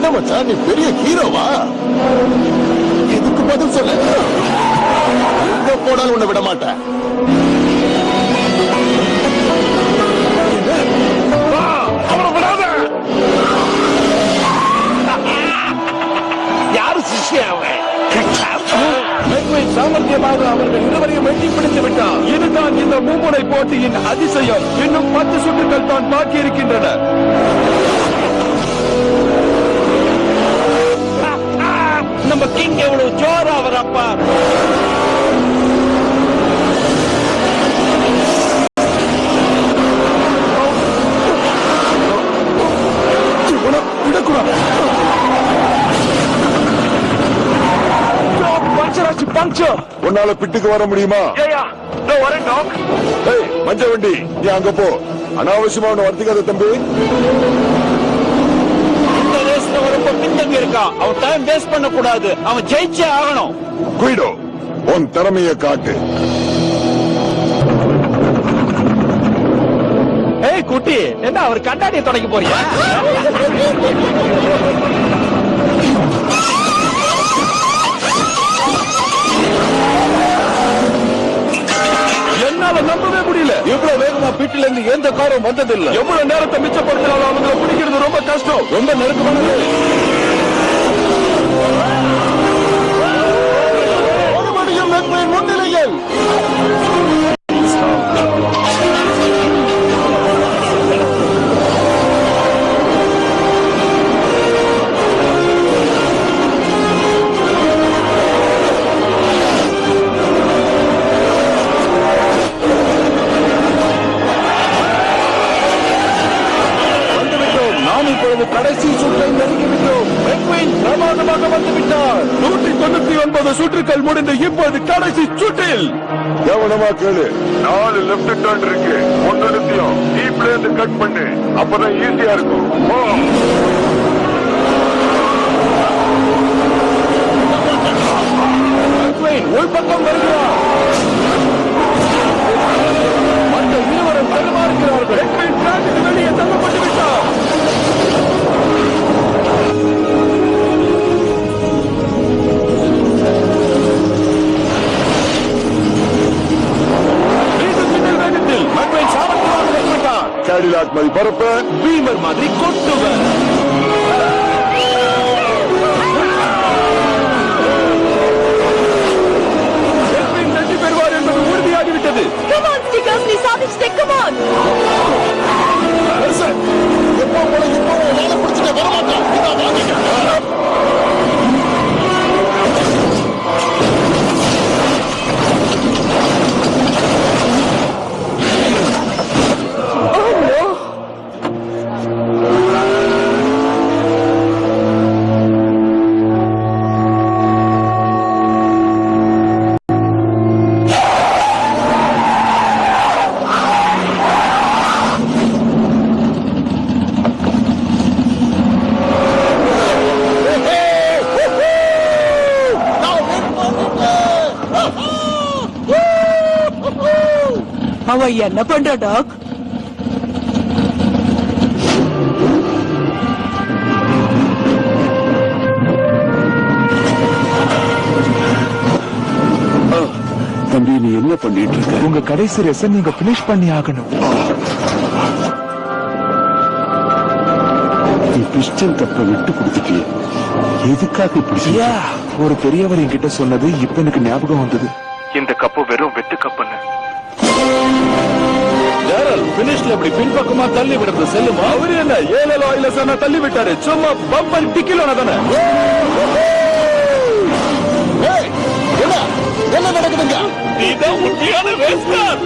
என்ன மச்சான், நீ பெரிய ஹீரோவா? இதுக்கு பதில் சொல்ல. எங்க போனாலும் உன்னை விட மாட்டேன். அவனை விடாத. யாரு சிஷ்யன் அவன்? சாமர்த்தியமாக அவர்கள் இருவரையும் வெட்டி பிடித்து விட்டார். இதுதான் இந்த மும்முனை போட்டியின் அதிசயம். இன்னும் 10 சுற்றுகள் தான் பாக்கி இருக்கின்றன. நம்ம கிங் எவ்வளவு ஜோரா வரப்பா. உன்னால பிட்டுக்கு வர முடியுமா? மஞ்ச வண்டி, நீ அங்க போ. அனாவசியமா உன்னை வர்த்திக்காத தம்பி. இந்த ரேஸ்ல ரொம்ப பின்தங்கி இருக்கான். அவன் டைம் வேஸ்ட் பண்ண கூடாது. அவன் ஜெயிச்சே ஆகணும். குயிடோ, உன் திறமைய காட்டு. ஏய் குட்டி, என்ன அவர் கண்ணாடியை தொடங்கி போறியா? என்னால நம்பவே முடியல. இவ்வளவு வேகமா பிட்டில இருந்து எந்த காரும் வந்ததில்லை. எவ்வளவு நேரத்தை மிச்சப்படுத்தினாலும் அவங்களை பிடிக்கிறது ரொம்ப கஷ்டம். ரொம்ப நெருக்கமானது. முன்னிலையில் கடைசி சுற்றை நெருங்கிவிட்டோம். பிரமாண்டமாக வந்துவிட்டார். 199 சுற்றுக்கள் முடிந்து இப்போது கடைசி சுற்றில். கவனமா கேளு. 4 லெப்ட் டர்ன் இருக்கு. ஒன்னு நிறுத்தியும் டீப்ல இருந்து கட் பண்ணு. அப்பதான் ஈஸியா இருக்கும். உள்பக்கம் வருகிறார். மற்ற இருவரும் தடுமாறுகிறார்கள். வெளியே தள்ளப்பட்டு விட்டார். கேடிலாக் மாதிரி பரப்ப, பீமர் மாதிரி கொட்டுவர். வெற்றி பெறுவார் என்பது உறுதியாகிவிட்டது. எப்போ போல இப்போ வேலை பிடிச்சிட்டு வரமாட்டான். அவன் என்ன பண்ற டாக்? தம்பி, நீ என்ன பண்ணிட்டு இருக்க? உங்க கடைசி ரேஸ நீங்க பினிஷ் பண்ணி ஆகணும். நீ பிஸ்டன் கப்ப விட்டு கொடுத்துட்டிய. எதுக்காக இப்படி? ஒரு பெரியவர் என்கிட்ட சொன்னது இப்ப எனக்கு ஞாபகம் வந்தது. இந்த கப்பு வெறும் வெட்டு கப்புன்னு. பினிஷ்ல இப்படி பின்பக்கமா தள்ளி விடுறது செல்லுமா? அவரு என்ன 7 ஆயில சொன்ன தள்ளி விட்டாரு. சும்மா பம்பன் டிக்கிலோன தானே. என்ன நடக்குதுங்க? இதான் உண்மையான ரேஸ்கார்.